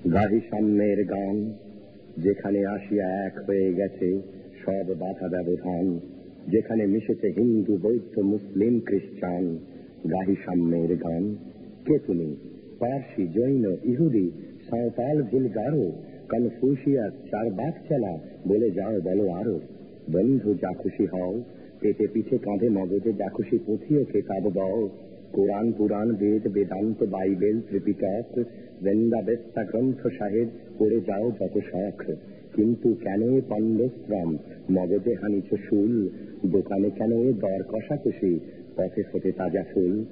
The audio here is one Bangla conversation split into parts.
গাহি সাম্যের গান, যেখানে আসিয়া এক হয়ে গেছে সব বাধা ব্যবধান, যেখানে মিশেছে হিন্দু, বৌদ্ধ, মুসলিম, খ্রিস্টান। গাহি সাম্যের গান। কে তুমি? পার্সি, জৈন, ইহুদি, সাঁওতাল, বুলগারো, কনফুসিয়াস, চারবাক চালা, বলে যাও, বলো আরো। বন্ধু, যা খুশি হও, পেটে পিঠে কাঁধে মগজে যা খুশি পুঁথিও কেতাব বও। কোরআন, পুরাণ, বেদ, বেদান্ত, বাইবেল, ত্রিপিটক, বেন্দা, গ্রন্থ সাহেব পড়ে যাও যত শখ। কিন্তু কেন এ পণ্ডশ্রম, মগজে হানিছ শুল? দোকানে কেন এ দর কষাকষি, পথে ফোটে তাজা ফুল?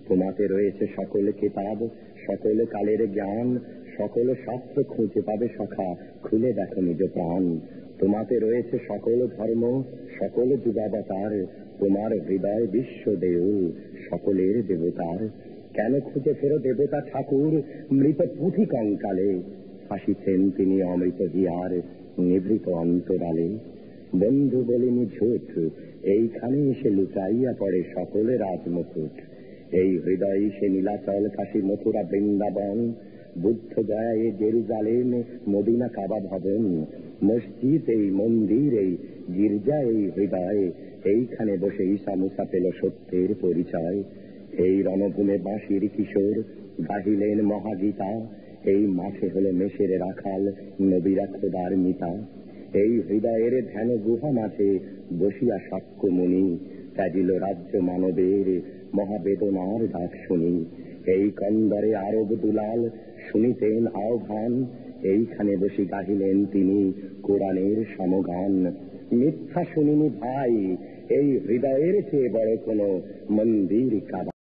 তোমাতে রয়েছে সকল কিতাব, সকল কালের জ্ঞান, সকল শাস্ত্র খুঁজে পাবে সখা, খুলে দেখো নিজ প্রাণ। তোমাতে রয়েছে সকল ধর্ম, সকল যুগাবতার, তোমার হৃদয় বিশ্ব দেউল, সকলের দেবতার। কেন খুঁজে ফেরো দেবতা ঠাকুর মৃত পুঁথি কঙ্কালে? হাসিছেন তিনি অমৃত হিয়ার নিভৃত অন্তরালে। বন্ধু, বলিনি ঝুঠ, এইখানে এসে লুটাইয়া পড়ে সকলে রাজমুকুট। এই হৃদয়ে সে নীলাচল, কাশী, মথুরা, বৃন্দাবন, বুদ্ধ গয়ায় জেরুজালেম, মদিনা, কাবা ভবন, মসজিদ এই, মন্দির এই, গির্জা এই হৃদয়। এইখানে বসে ঈসা মুসা পেল সত্যের পরিচয়। এই রণভূমে বাঁশির কিশোর গাহিলেন মহাগীতা। এই মাঠে হলো মেষের রাখাল, নবীরা খোদার মিতা। এই হৃদয়ের ধ্যান গুহা মাঠে বসিয়া সাক্ষ্য মুনি, ত্যাজিল রাজ্য মানবের মহাবেদনার ডাক শুনি। এই কন্দরে আরব দুলাল শুনিতেন আহ্বান, এইখানে বসে গাহিলেন তিনি কোরআনের সমগান। মিথ্যা শুনিনি ভাই, এই হৃদয়ের চেয়ে বড় কোনো মন্দির কাবা